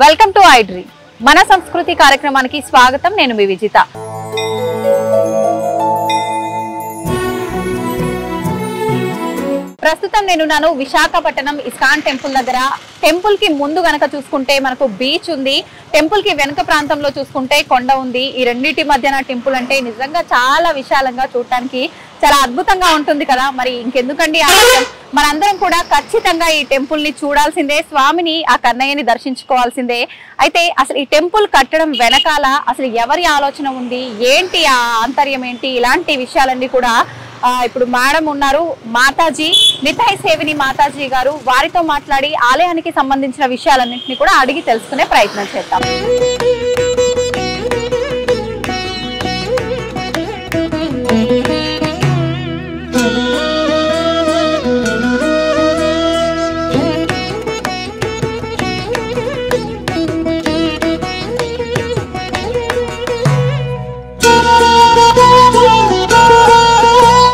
Welcome to iDream మన సంస్కృతి కార్యక్రమానికి స్వాగతం. నేను మీ విజిత. ప్రస్తుతం నేనున్నాను విశాఖపట్నం ఇస్కాన్ టెంపుల్ దగ్గర. టెంపుల్ కి ముందు గనక చూసుకుంటే మనకు బీచ్ ఉంది, టెంపుల్ కి వెనుక ప్రాంతంలో చూసుకుంటే కొండ ఉంది. ఈ రెండింటి మధ్యన టెంపుల్ అంటే నిజంగా చాలా విశాలంగా చూడటానికి చాలా అద్భుతంగా ఉంటుంది కదా. మరి ఇంకెందుకండి ఆలస్యం, మనందరం కూడా ఖచ్చితంగా ఈ టెంపుల్ ని చూడాల్సిందే, స్వామిని ఆ కన్నయ్యని దర్శించుకోవాల్సిందే. అయితే అసలు ఈ టెంపుల్ కట్టడం వెనకాల అసలు ఎవరి ఆలోచన ఉంది, ఏంటి ఆ ఆంతర్యం ఏంటి, ఇలాంటి విషయాలన్నీ కూడా ఇప్పుడు మేడం ఉన్నారు, మాతాజీ నితాయ్ సేవిని మాతాజీ గారు, వారితో మాట్లాడి ఆలయానికి సంబంధించిన విషయాలన్నింటినీ కూడా అడిగి తెలుసుకునే ప్రయత్నం చేద్దాం.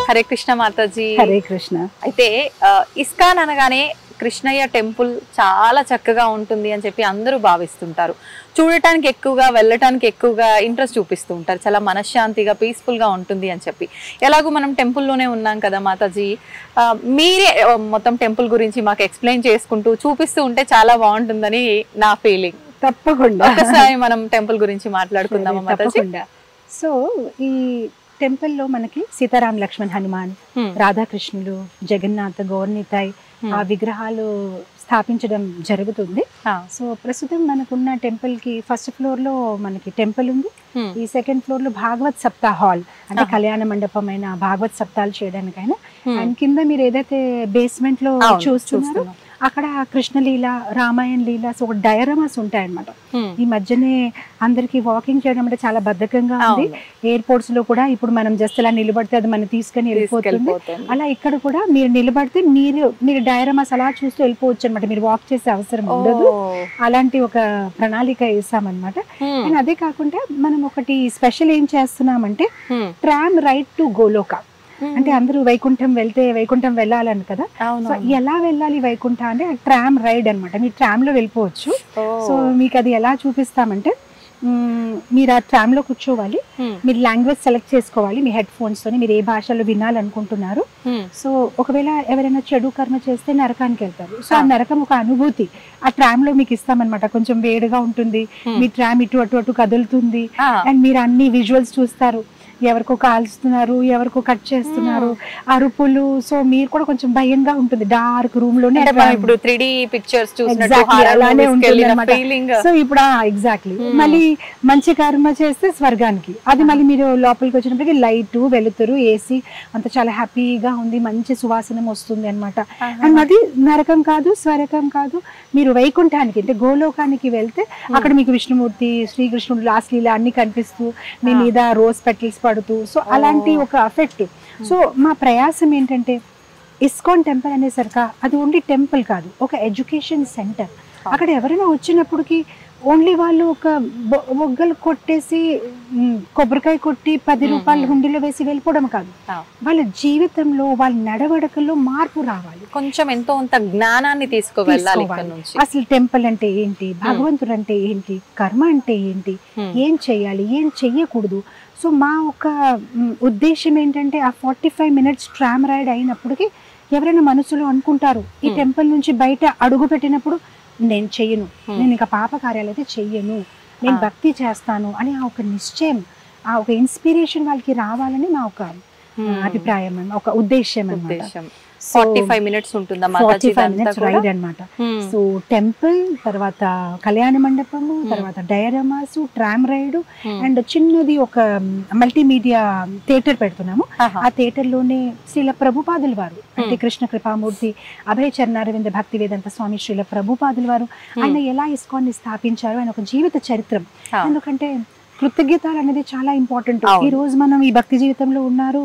హరే కృష్ణ మాతాజీ. హరే కృష్ణ. అయితే ఇస్కాన్ అనగానే కృష్ణయ్య టెంపుల్ చాలా చక్కగా ఉంటుంది అని చెప్పి అందరూ భావిస్తుంటారు. చూడటానికి ఎక్కువగా, వెళ్ళటానికి ఎక్కువగా ఇంట్రెస్ట్ చూపిస్తూ ఉంటారు. చాలా మనశ్శాంతిగా, పీస్ఫుల్ గా ఉంటుంది అని చెప్పి. ఎలాగో మనం టెంపుల్లోనే ఉన్నాం కదా మాతాజీ, మీరే మొత్తం టెంపుల్ గురించి మాకు ఎక్స్ప్లెయిన్ చేసుకుంటూ చూపిస్తూ ఉంటే చాలా బాగుంటుందని నా ఫీలింగ్. తప్పకుండా ఒకసారి మనం టెంపుల్ గురించి మాట్లాడుకుందాం మాతాజీ. సో ఈ టెంపుల్లో మనకి సీతారాం, లక్ష్మణ్, హనుమాన్, రాధాకృష్ణులు, జగన్నాథ్, గౌర్నితాయ్ ఆ విగ్రహాలు స్థాపించడం జరుగుతుంది. సో ప్రస్తుతం మనకున్న టెంపుల్ కి ఫస్ట్ ఫ్లోర్ లో మనకి టెంపుల్ ఉంది. ఈ సెకండ్ ఫ్లోర్ లో భాగవత్ సప్తా హాల్, అంటే కళ్యాణ మండపం అయినా భాగవత్ సప్తాలు చేయడానికైనా, అండ్ కింద మీరు ఏదైతే బేస్మెంట్ లో చూస్తున్నారో అక్కడ కృష్ణలీల, రామాయణ లీల, సో డయారమాస్ ఉంటాయన్నమాట. ఈ మధ్యనే అందరికి వాకింగ్ చేయడం అంటే చాలా బద్ధకంగా ఉంది. ఎయిర్పోర్ట్స్ లో కూడా ఇప్పుడు మనం జస్ట్ అలా నిలబడితే అది మనం తీసుకొని వెళ్ళిపోతుంది. అలా ఇక్కడ కూడా మీరు నిలబడితే మీరు డయారమాస్ అలా చూస్తూ వెళ్ళిపోవచ్చు అనమాట. మీరు వాక్ చేసే అవసరం ఉండదు. అలాంటి ఒక ప్రణాళిక వేసామన్నమాట. అండ్ అదే కాకుండా మనం ఒకటి స్పెషల్ ఏం చేస్తున్నామంటే ట్రామ్ రైడ్ టు గోలోక. అంటే అందరూ వైకుంఠం వెళ్తే వైకుంఠం వెళ్ళాలని కదా, సో ఎలా వెళ్ళాలి వైకుంఠ అంటే ట్రామ్ రైడ్ అనమాట. మీరు ట్రామ్ లో వెళ్ళిపోవచ్చు. సో మీకు అది ఎలా చూపిస్తామంటే, మీరు ఆ ట్రామ్ లో కూర్చోవాలి, మీరు లాంగ్వేజ్ సెలెక్ట్ చేసుకోవాలి మీ హెడ్ ఫోన్స్ తోని, మీరు ఏ భాషలో వినాలనుకుంటున్నారు. సో ఒకవేళ ఎవరైనా చెడు కర్మ చేస్తే నరకానికి వెళ్తారు. సో ఆ నరకం ఒక అనుభూతి ఆ ట్రామ్ లో మీకు ఇస్తామన్నమాట. కొంచెం వేడిగా ఉంటుంది, మీ ట్రామ్ ఇటు అటు అటు కదులుతుంది, అండ్ మీరు అన్ని విజువల్స్ చూస్తారు. ఎవరికో కాల్స్తున్నారు, ఎవరికో కట్ చేస్తున్నారు, అరుపులు. సో మీరు కూడా కొంచెం భయంగా ఉంటుంది డార్క్ రూమ్ లోనే. ఇప్పుడు 3D పిక్చర్స్ అలానే ఉంటుంది. సో ఇప్పుడు ఎగ్జాక్ట్లీ మళ్ళీ మంచి కర్మ చేస్తే స్వర్గానికి, అది మళ్ళీ మీరు లోపలికి వచ్చినప్పటికీ లైట్, వెలుతురు, ఏసీ అంత చాలా హ్యాపీగా ఉంది, మంచి సువాసనం వస్తుంది అనమాట. అండ్ అది నరకం కాదు, స్వర్గం కాదు. మీరు వైకుంఠానికి అంటే గోలోకానికి వెళ్తే అక్కడ మీకు విష్ణుమూర్తి, శ్రీకృష్ణుడు, లాస్ట్ లీల అన్ని కనిపిస్తూ మీ మీద రోజ్ పెటల్స్ పడుతూ, సో అలాంటి ఒక ఎఫెక్ట్. సో మా ప్రయాసం ఏంటంటే ఇస్కాన్ టెంపుల్ అనేసరికి అది ఓన్లీ టెంపుల్ కాదు, ఒక ఎడ్యుకేషన్ సెంటర్. అక్కడ ఎవరైనా వచ్చినప్పటికీ ఓన్లీ వాళ్ళు ఒక బొగ్గలు కొట్టేసి కొబ్బరికాయ కొట్టి 10 రూపాయలు హుండీలో వేసి వెళ్ళిపోవడం కాదు, వాళ్ళ జీవితంలో వాళ్ళ నడవడికల్లో మార్పు రావాలి. కొంచెం ఎంతో అంత జ్ఞానాన్ని తీసుకువెళ్ళాలి. అసలు టెంపుల్ అంటే ఏంటి, భగవంతుడు అంటే ఏంటి, కర్మ అంటే ఏంటి, ఏం చెయ్యాలి, ఏం చెయ్యకూడదు. సో మా ఒక ఉద్దేశం ఏంటంటే ఆ 45 మినిట్స్ ట్రామ్ రైడ్ అయినప్పటికీ ఎవరైనా మనసులో అనుకుంటారు, ఈ టెంపుల్ నుంచి బయట అడుగు పెట్టినప్పుడు నేను చెయ్యను, నేను ఇంకా పాప కార్యాలు అయితే చెయ్యను, నేను భక్తి చేస్తాను అని ఆ ఒక నిశ్చయం, ఆ ఒక ఇన్స్పిరేషన్ వాళ్ళకి రావాలని మా ఒక అభిప్రాయం, ఒక ఉద్దేశం అన్నమాట. 45 మినిట్స్ ఉంటుందా రైడ్ అన్నమాట. సో టెంపుల్ తర్వాత కళ్యాణ మండపము, తర్వాత డయారమాస్, ట్రామ్ రైడ్, అండ్ చిన్నది ఒక మల్టీమీడియా థియేటర్ పెడుతున్నాము. ఆ థియేటర్ లోనే శ్రీల ప్రభుపాదుల వారు, అంటే కృష్ణ కృపామూర్తి అభయ చరణారవింద భక్తి వేదాంత స్వామి శ్రీల ప్రభుపాదుల వారు, ఆయన ఎలా ఇస్కాన్ ని స్థాపించారు, ఆయన ఒక జీవిత చరిత్రం. ఎందుకంటే కృతజ్ఞతలు అనేది చాలా ఇంపార్టెంట్. ఈ రోజు మనం ఈ భక్తి జీవితంలో ఉన్నారు,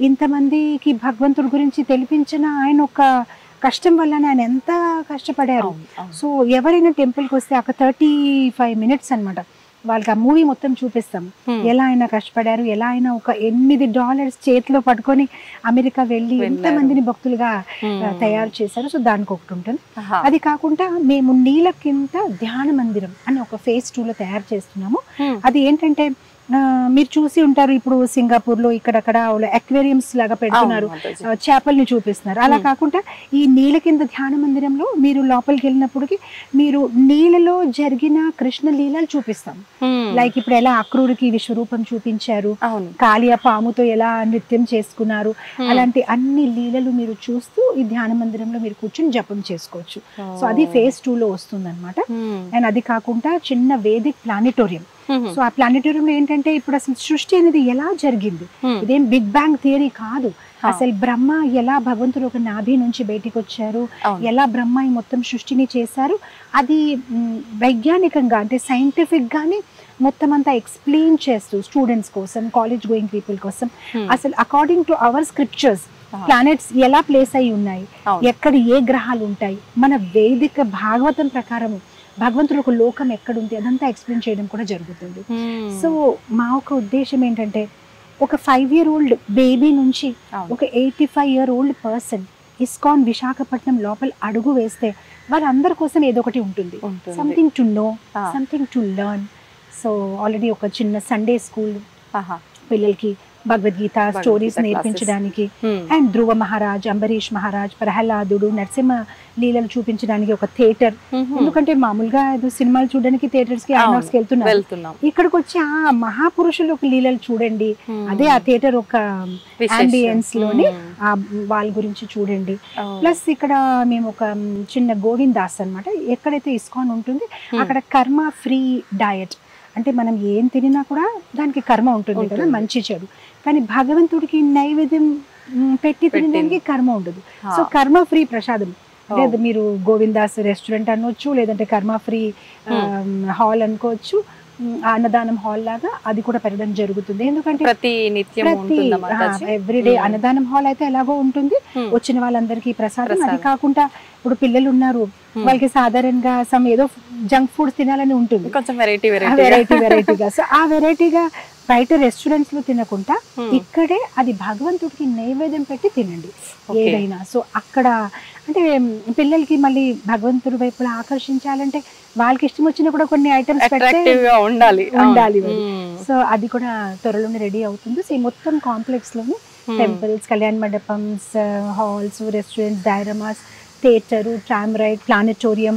ఇంతమందికి భగవంతుడి గురించి తెలిపించిన ఆయన ఒక కష్టం వల్లనే ఆయన ఎంత కష్టపడారు. సో ఎవరైనా టెంపుల్కి వస్తే ఒక 35 మినిట్స్ అనమాట వాళ్ళకి ఆ మూవీ మొత్తం చూపిస్తాం, ఎలా అయినా కష్టపడారు, ఎలా అయినా ఒక $8 చేతిలో పట్టుకొని అమెరికా వెళ్ళి ఎంతమందిని భక్తులుగా తయారు చేశారు. సో దానికి ఒకటి ఉంటుంది. అది కాకుండా మేము నీళ్ళ కింద ధ్యాన మందిరం అని ఒక phase 2 లో తయారు చేస్తున్నాము. అది ఏంటంటే మీరు చూసి ఉంటారు, ఇప్పుడు సింగపూర్ లో ఇక్కడక్కడ అక్వేరియంస్ లాగా పెడుతున్నారు, చేపల్ని చూపిస్తున్నారు. అలా కాకుండా ఈ నీళ్ళ కింద ధ్యాన మందిరంలో మీరు లోపలికి వెళ్ళినప్పటికి మీరు నీళ్ళలో జరిగిన కృష్ణ లీలలు చూపిస్తాం. లైక్ ఇప్పుడు ఎలా అక్రూరికి విశ్వరూపం చూపించారు, కాళియా పాముతో ఎలా నృత్యం చేసుకున్నారు, అలాంటి అన్ని లీలలు మీరు చూస్తూ ఈ ధ్యాన మందిరంలో మీరు కూర్చొని జపం చేసుకోవచ్చు. సో అది phase 2 లో వస్తుంది అనమాట. అండ్ అది కాకుండా చిన్న వేదిక్ ప్లానిటోరియం. సో ఆ ప్లానిటోరియంలో ఏంటంటే ఇప్పుడు అసలు సృష్టి అనేది ఎలా జరిగింది, ఇదేం బిగ్ బ్యాంగ్ థియరీ కాదు. అసలు బ్రహ్మ ఎలా భగవంతుడు ఒక నాభి నుంచి బయటికి వచ్చారు, ఎలా బ్రహ్మ ఈ మొత్తం సృష్టిని చేశారు, అది వైజ్ఞానికంగా అంటే సైంటిఫిక్ గానే మొత్తం అంతా ఎక్స్ప్లెయిన్ చేస్తూ స్టూడెంట్స్ కోసం, కాలేజ్ గోయింగ్ పీపుల్ కోసం అసలు according to our scriptures planets ఎలా ప్లేస్ అయి ఉన్నాయి, ఎక్కడ ఏ గ్రహాలు ఉంటాయి, మన వేదిక భాగవతం ప్రకారం భగవంతుడు ఒక లోకం ఎక్కడుంది అదంతా ఎక్స్ప్లెయిన్ చేయడం కూడా జరుగుతుంది. సో మా ఒక ఉద్దేశం ఏంటంటే ఒక 5-year-old బేబీ నుంచి ఒక 85-year-old పర్సన్ ఇస్కాన్ విశాఖపట్నం లోపల అడుగు వేస్తే వాళ్ళందరి కోసం ఏదో ఒకటి ఉంటుంది. Something to know, something to learn. So already ఒక చిన్న సండే స్కూల్ పిల్లలకి భగవద్గీత స్టోరీస్ నేర్పించడానికి, అండ్ ధ్రువ మహారాజ్, అంబరీష్ మహారాజ్, ప్రహ్లాదుడు, నరసింహ లీలలు చూపించడానికి ఒక థియేటర్. ఎందుకంటే మామూలుగా సినిమాలు చూడడానికి థియేటర్స్ కి ఐనాక్స్ కి వెళ్తున్నాం, ఇక్కడికి వచ్చి ఆ మహాపురుషులు ఒక లీలలు చూడండి, అదే ఆ థియేటర్ ఒక అంబియన్స్ లోని ఆ వాళ్ళ గురించి చూడండి. ప్లస్ ఇక్కడ మేము ఒక చిన్న గోవిందాస్ అన్నమాట, ఎక్కడైతే ఇస్కాన్ ఉంటుంది అక్కడ కర్మ ఫ్రీ డయట్, అంటే మనం ఏం తినినా కూడా దానికి కర్మ ఉంటుంది కదా, మంచి చెడు, కానీ భగవంతుడికి నైవేద్యం పెట్టి తినడానికి కర్మ ఉండదు. సో కర్మ ఫ్రీ ప్రసాదం, లేదు మీరు గోవిందాస్ రెస్టారెంట్ అనొచ్చు, లేదంటే కర్మ ఫ్రీ హాల్ అనుకోవచ్చు, అన్నదానం హాల్ లాగా అది కూడా పెట్టడం జరుగుతుంది. ఎందుకంటే ప్రతి ఎవ్రీడే అన్నదానం హాల్ అయితే ఎలాగో ఉంటుంది, వచ్చిన వాళ్ళందరికీ ప్రసాదం. అది కాకుండా ఇప్పుడు పిల్లలు ఉన్నారు, వాళ్ళకి సాధారణంగా సమ్ ఏదో జంక్ ఫుడ్ తినాలని ఉంటుంది, కొంచెం వెరైటీగా. సో ఆ వెరైటీగా బయట రెస్టారెంట్స్ లో తినకుండా ఇక్కడే అది భగవంతుడికి నైవేద్యం పెట్టి తినండి ఏదైనా. సో అక్కడ అంటే పిల్లలకి మళ్ళీ భగవంతుడి వైపు ఆకర్షించాలంటే వాళ్ళకి ఇష్టం వచ్చినా కూడా కొన్ని ఐటమ్స్ ఉండాలి. సో అది కూడా త్వరలోనే రెడీ అవుతుంది. సో ఈ మొత్తం కాంప్లెక్స్ లోని టెంపుల్స్, కళ్యాణ మండపమ్స్, halls, restaurants, dioramas, theatre, tram ride, planetarium,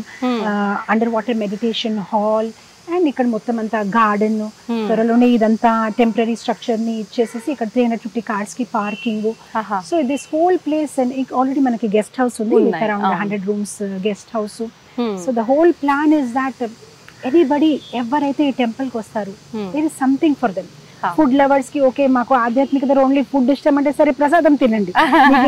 under water meditation hall, and ఇక్కడ మొత్తం అంతా గార్డెన్. త్వరలోనే ఇదంతా టెంపరీ స్ట్రక్చర్ ని ఇచ్చేసేసి ఇక్కడ 350 కార్స్ కి parking. So this whole place already మనకి గెస్ట్ హౌస్ ఉంది, around 100 rooms guest house. So the whole plan is that anybody ఎవరైతే ఈ టెంపుల్ కి వస్తారు there is something for them. Food lovers కి ఓకే మాకు ఆధ్యాత్మికత ఓన్లీ ఫుడ్ ఇష్టం అంటే సరే ప్రసాదం తినండి,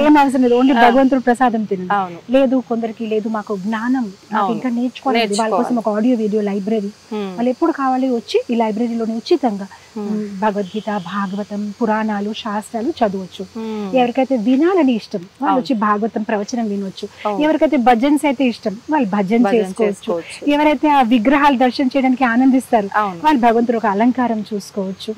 ఏం అవసరం లేదు, ఓన్లీ భగవంతుడు ప్రసాదం తినండి. లేదు కొందరికి లేదు మాకు జ్ఞానం నాకు ఇంకా నేర్చుకోవాలి, వాళ్ళ కోసం ఒక ఆడియో వీడియో లైబ్రరీ, వాళ్ళు ఎప్పుడు కావాలి వచ్చి ఈ లైబ్రరీలోనే ఉచితంగా భగవద్గీత, భాగవతం, పురాణాలు, శాస్త్రాలు చదవచ్చు. ఎవరికైతే వినాలని ఇష్టం వాళ్ళు వచ్చి భాగవతం ప్రవచనం వినొచ్చు, ఎవరికైతే భజన్స్ అయితే ఇష్టం వాళ్ళు భజన్ చేసుకోవచ్చు, ఎవరైతే ఆ విగ్రహాలు దర్శనం చేయడానికి ఆనందిస్తారు వాళ్ళు భగవంతుడు ఒక అలంకారం చూసుకోవచ్చు.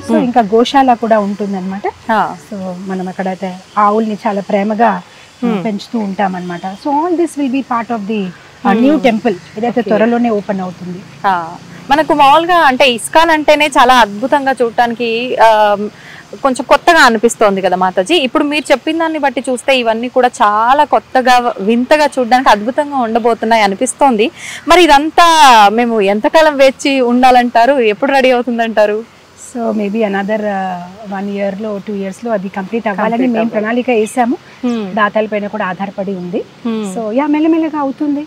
సో ఇంకా గోశాల కూడా ఉంటుంది అనమాట. సో మనం అక్కడైతే ఆవుల్ని చాలా ప్రేమగా పెంచుతూ ఉంటాం అనమాట. So all this will be part of the new temple, ఇదైతే త్వరలోనే ఓపెన్ అవుతుంది. మనకు మామూలుగా అంటే ఇస్కాన్ అంటేనే చాలా అద్భుతంగా చూడటానికి కొంచెం కొత్తగా అనిపిస్తోంది కదా మాతాజీ. ఇప్పుడు మీరు చెప్పిన దాన్ని బట్టి చూస్తే ఇవన్నీ కూడా చాలా కొత్తగా వింతగా చూడడానికి అద్భుతంగా ఉండబోతున్నాయి అనిపిస్తోంది. మరి ఇదంతా మేము ఎంతకాలం వేచి ఉండాలంటారు, ఎప్పుడు రెడీ అవుతుందంటారు? సో మేబీ అనదర్ 1 year లో 2 years లో అది కంప్లీట్ అవ్వాలని మేము ప్రణాళిక వేసాము. దాతల పైన కూడా ఆధారపడి ఉంది. సో యా మెల్లమెల్లగా అవుతుంది.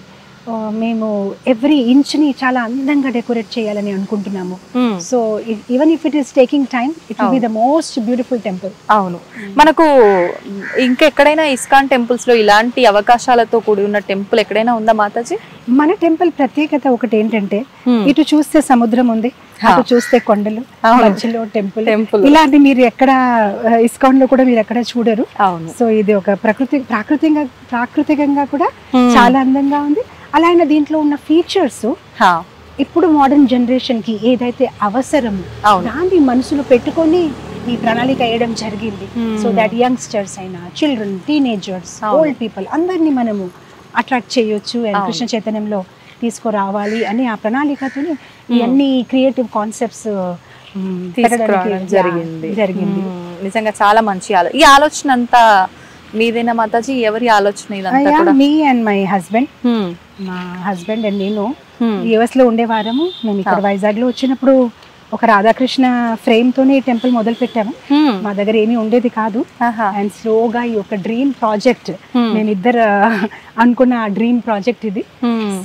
మేము ఎవ్రీ ఇంచ్ ని చాలా అందంగా డెకరేట్ చేయాలని అనుకుంటున్నాము. So even if it is taking time, it will be the most beautiful temple. అవును, మనకు ఇంకెక్కడైనా ఇస్కాన్ టెంపుల్స్ లో ఇలాంటి అవకాశాలతో కూడి ఉన్న టెంపుల్ ఎక్కడైనా ఉందా మాతాజీ? మన టెంపుల్ ప్రత్యేకత ఒకటి ఏంటంటే, ఇటు చూస్తే సముద్రం ఉంది, అటు చూస్తే కొండలు, మధ్యలో టెంపుల్. ఇలాంటి మీరు ఎక్కడ ఇస్కాన్ లో కూడా మీరు ఎక్కడ చూడరు. సో ఇది ఒక ప్రాకృతికంగా కూడా చాలా అందంగా ఉంది. అలాగే దీంట్లో ఉన్న ఫీచర్స్ ఇప్పుడు మోడర్న్ జనరేషన్ కి ఏదైతే అవసరం దాన్ని మనసులో పెట్టుకొని ఈ ప్రణాళిక వేయడం జరిగింది. సో దట్ యంగ్స్టర్స్ అయినా, చిల్డ్రన్, టీనేజర్స్, ఓల్డ్ పీపుల్ అందరినీ మనము అట్రాక్ట్ చేయొచ్చు అండ్ కృష్ణ చైతన్యంలో తీసుకురావాలి అని ఆ ప్రణాళికతో ఇవన్నీ క్రియేటివ్ కాన్సెప్ట్స్ జరిగింది. నిజంగా చాలా మంచి ఆలోచన. ఈ ఆలోచన అంతా మీదేనా మాతాజీ? ఎవరి ఆలోచన? Me and my husband. మా హస్బెండ్ అండ్ నేను యుఎస్ లో ఉండేవారము. మేము ఇక్కడ వైజాగ్ లో వచ్చినప్పుడు ఒక రాధాకృష్ణ ఫ్రేమ్ తోనే టెంపుల్ మొదలు పెట్టాము. మా దగ్గర ఏమీ ఉండేది కాదు. అండ్ స్లోగా ఈ ఒక డ్రీమ్ ప్రాజెక్ట్, మేమిద్దరు అనుకున్న డ్రీమ్ ప్రాజెక్ట్ ఇది.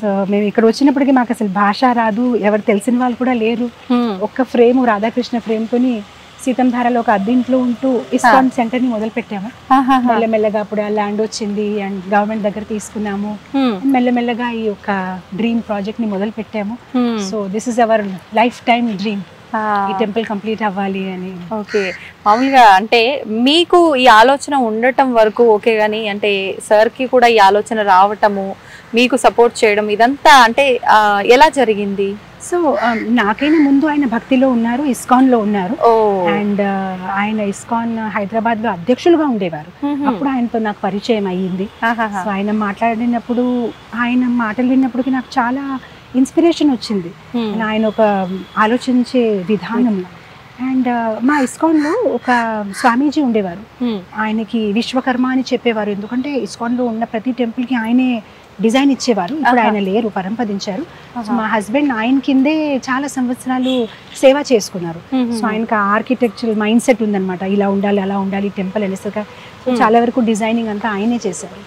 సో మేము ఇక్కడ వచ్చినప్పటికీ మాకు అసలు భాష రాదు, ఎవరు తెలిసిన వాళ్ళు కూడా లేరు. ఒక్క ఫ్రేమ్, రాధాకృష్ణ ఫ్రేమ్ తోని సీతంధారలో ఒక అద్దెంట్లో ఉంటూ ఇస్కాన్ సెంటర్ ని మొదలు పెట్టాము. మెల్లమెల్లగా అప్పుడు ఆ ల్యాండ్ వచ్చింది అండ్ గవర్నమెంట్ దగ్గర తీసుకున్నాము. మెల్లమెల్లగా ఈ యొక్క డ్రీమ్ ప్రాజెక్ట్ ని మొదలు పెట్టాము. So this is our life time dream, ఈ టెంపుల్ కంప్లీట్ అవ్వాలి అని. ఓకే, మామూలుగా అంటే మీకు ఈ ఆలోచన ఉండటం వరకు ఓకే, కానీ అంటే సార్ కి కూడా ఈ ఆలోచన రావటము, మీకు సపోర్ట్ చేయడం, ఇదంతా అంటే ఎలా జరిగింది? సో నాకైనా ముందు ఆయన భక్తిలో ఉన్నారు, ఇస్కాన్ లో ఉన్నారు. అండ్ ఆయన ఇస్కాన్ హైదరాబాద్ లో అధ్యక్షులుగా ఉండేవారు. అప్పుడు ఆయనతో నాకు పరిచయం అయ్యింది. సో ఆయన మాట్లాడినప్పుడు, ఆయన మాటలు విన్నప్పటికీ నాకు చాలా ఇన్స్పిరేషన్ వచ్చింది. ఆయన ఒక ఆలోచించే విధానం. అండ్ మా ఇస్కాన్ లో ఒక స్వామీజీ ఉండేవారు. ఆయనకి విశ్వకర్మ అని చెప్పేవారు. ఎందుకంటే ఇస్కాన్ లో ఉన్న ప్రతి టెంపుల్ కి ఆయనే డిజైన్ ఇచ్చేవారు. ఇప్పుడు ఆయన లేరు, పరంపదించారు. మా హస్బెండ్ ఆయన కిందే చాలా సంవత్సరాలు సేవ చేసుకున్నారు. సో ఆయనకు ఆర్కిటెక్చరల్ మైండ్ సెట్ ఉందన్నమాట, ఇలా ఉండాలి, అలా ఉండాలి టెంపుల్ అనేసరిగా. సో చాలా వరకు డిజైనింగ్ అంతా ఆయనే చేశారు.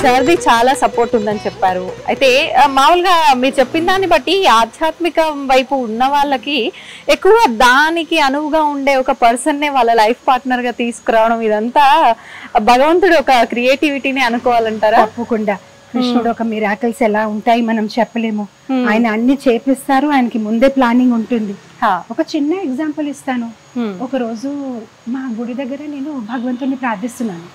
సార్ది చాలా సపోర్ట్ ఉందని చెప్పారు. అయితే మామూలుగా మీరు చెప్పిన దాన్ని బట్టి ఆధ్యాత్మిక వైపు ఉన్న వాళ్ళకి ఎక్కువ దానికి అనువుగా ఉండే ఒక పర్సన్ నే వాళ్ళ లైఫ్ పార్ట్నర్ గా తీసుకురావడం, ఇదంతా భగవంతుడు ఒక క్రియేటివిటీని అనుకోవాలంటారా? తప్పకుండా. కృష్ణుడు ఒక మిరాకిల్స్ ఎలా ఉంటాయి మనం చెప్పలేము. ఆయన అన్ని చేపిస్తారు, ఆయనకి ముందే ప్లానింగ్ ఉంటుంది. ఒక చిన్న ఎగ్జాంపుల్ ఇస్తాను. ఒక రోజు మా గుడి దగ్గర నేను భగవంతుడిని ప్రార్థిస్తున్నాను.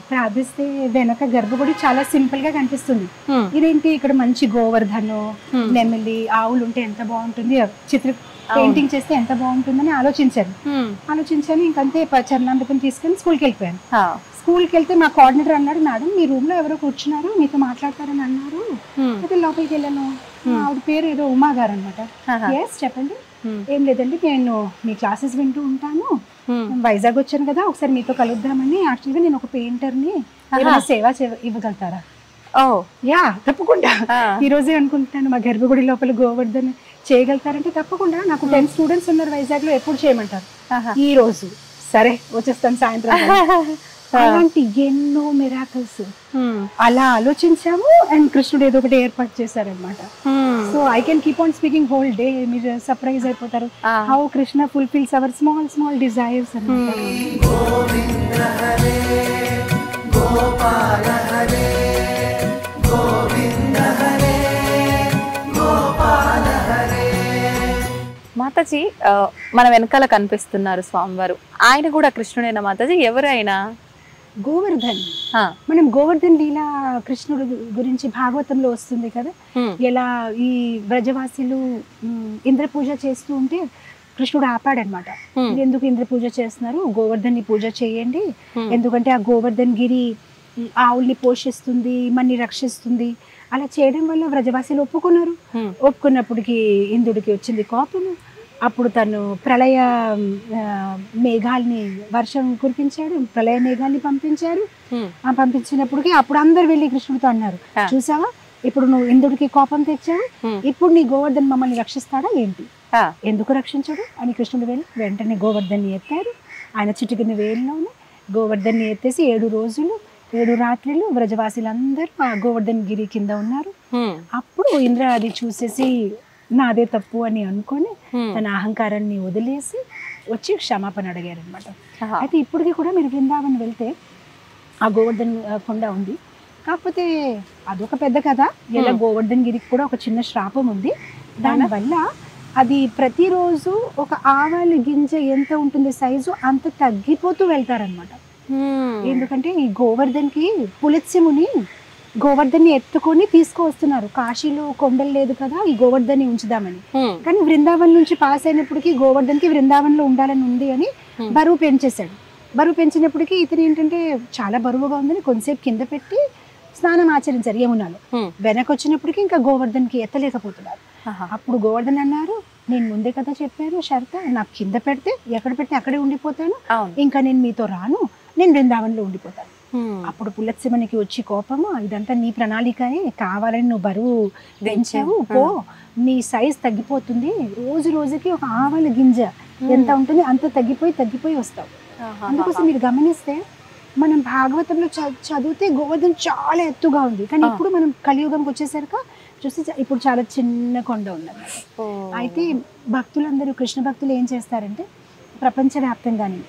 ప్రార్థిస్తే వెనక గర్భగుడి చాలా సింపుల్ గా కనిపిస్తుంది. ఇదేంటి ఇక్కడ మంచి గోవర్ధను, నెమలి, ఆవులు ఉంటే ఎంత బాగుంటుంది, పెయింటింగ్ చేస్తే ఎంత బాగుంటుందని ఆలోచించాను. ఇంకంతే చరణామృతం తీసుకొని స్కూల్కి వెళ్ళిపోయాను. స్కూల్కి వెళ్తే మా కోఆర్డినేటర్ అన్నాడు, మేడం మీ రూమ్ లో ఎవరో కూర్చున్నారు, మీతో మాట్లాడతారని అన్నారు. అయితే లోపలికి వెళ్ళాను. ఆవిడ పేరు ఏదో ఉమా గారు అనమాట. ఎస్ చెప్పండి. ఏం లేదండి, నేను మీ క్లాసెస్ వింటూ ఉంటాను, వైజాగ్ వచ్చాను కదా, ఒకసారి మీతో కలుద్దామని. యాక్చువల్గా నేను ఒక పెయింటర్ని, సేవ ఇవ్వగలుగుతారా? యా తప్పకుండా. ఈ రోజే అనుకుంటున్నాను మా గర్భగుడి లోపల గోవర్ధన్ చేయగలుగుతారంటే తప్పకుండా. నాకు 10 స్టూడెంట్స్ ఉన్నారు వైజాగ్ లో, ఎప్పుడు చేయమంటారు? ఈ రోజు. సరే వచ్చేస్తాను సాయంత్రం. అలాంటి ఎన్నో మిరాకిల్స్ అలా ఆలోచించాము. అండ్ కృష్ణుడు ఏదో ఒకటి ఏర్పాటు చేశారనమాట. So I can keep on speaking whole day. మీరు సర్ప్రైజ్ అయిపోతారు how Krishna fulfils hour small small desires అన్నమాట. మాతాజీ మన వెనకాల కనిపిస్తున్నారు స్వామివారు, ఆయన కూడా కృష్ణుడైనా మాతాజీ? ఎవరైనా గోవర్ధన్. మనం గోవర్ధన్ లీలా కృష్ణుడు గురించి భాగవతంలో వస్తుంది కదా, ఎలా ఈ వ్రజవాసులు ఇంద్ర పూజ చేస్తూ ఉంటే కృష్ణుడు ఆపాడనమాట. ఎందుకు ఇంద్ర పూజ చేస్తున్నారు, గోవర్ధన్ ని పూజ చేయండి, ఎందుకంటే ఆ గోవర్ధన్ గిరి ఆవుల్ని పోషిస్తుంది, మన్ని రక్షిస్తుంది. అలా చేయడం వల్ల వ్రజవాసులు ఒప్పుకున్నారు. ఒప్పుకున్నప్పటికి ఇంద్రుడికి వచ్చింది కోపము. అప్పుడు తను ప్రళయ మేఘాల్ని వర్షం కురిపించాడు, ప్రళయ మేఘాల్ని పంపించారు. పంపించినప్పటికీ అప్పుడు అందరు వెళ్ళి కృష్ణుడితో అన్నారు, చూసావా ఇప్పుడు నువ్వు ఇంద్రుడికి కోపం తెచ్చావు, ఇప్పుడు నీ గోవర్ధన్ మమ్మల్ని రక్షిస్తాడా ఏంటి, ఎందుకు రక్షించడు అని కృష్ణుడు వెళ్ళి వెంటనే గోవర్ధన్ని ఎత్తారు. ఆయన చిటికిన వేలులోనే గోవర్ధన్ని ఎత్తేసి 7 రోజులు 7 రాత్రులు వ్రజవాసులందరూ ఆ గోవర్ధన్ గిరి కింద ఉన్నారు. అప్పుడు ఇంద్ర అది చూసేసి నాదే తప్పు అని అనుకొని తన అహంకారాన్ని వదిలేసి వచ్చి క్షమాపణ అడిగారు అనమాట. అయితే ఇప్పటికీ కూడా మీరు బృందావన్ వెళ్తే ఆ గోవర్ధన్ కొండ ఉంది, కాకపోతే అదొక పెద్ద కథ. ఇలా గోవర్ధన్ గిరికి కూడా ఒక చిన్న శ్రాపం ఉంది. దానివల్ల అది ప్రతిరోజు ఒక ఆవాల గింజ ఎంత ఉంటుంది సైజు అంత తగ్గిపోతూ వెళ్తారనమాట. ఎందుకంటే ఈ గోవర్ధన్కి పులత్స్యముని గోవర్ధన్ని ఎత్తుకొని తీసుకువస్తున్నారు. కాశీలో కొండలు లేదు కదా, ఈ గోవర్ధన్ని ఉంచుదామని. కానీ బృందావన్ నుంచి పాస్ అయినప్పటికీ గోవర్ధన్కి బృందావన్ లో ఉండాలని ఉంది అని బరువు పెంచేశాడు. బరువు పెంచినప్పటికీ ఇతను ఏంటంటే చాలా బరువుగా ఉందని కొంతసేపు కింద పెట్టి స్నానం ఆచరించారు యమునాలో. వెనక్కి వచ్చినప్పటికీ ఇంకా గోవర్ధన్కి ఎత్తలేకపోతున్నారు. అప్పుడు గోవర్ధన్ అన్నారు, నేను ముందే కదా చెప్పాను షరత, నాకు కింద పెడితే ఎక్కడ పెడితే అక్కడే ఉండిపోతాను, ఇంకా నేను మీతో రాను, నేను బృందావన్లో ఉండిపోతాను. అప్పుడు పులత్స్యమునికి వచ్చి కోపము, ఇదంతా నీ ప్రణాళికయే, కావాలని నువ్వు బరువు పెంచావు, పో నీ సైజ్ తగ్గిపోతుంది, రోజు రోజుకి ఒక ఆవాల గింజ ఎంత ఉంటుంది అంత తగ్గిపోయి వస్తావు. అందుకోసం మీరు గమనిస్తే మనం భాగవతంలో చదివితే గోవర్ధన్ చాలా ఎత్తుగా ఉంది, కానీ ఇప్పుడు మనం కలియుగంకి వచ్చేసరికి చూస్తే ఇప్పుడు చాలా చిన్న కొండ ఉన్నది. అయితే భక్తులందరూ కృష్ణ భక్తులు ఏం చేస్తారంటే ప్రపంచవ్యాప్తంగానే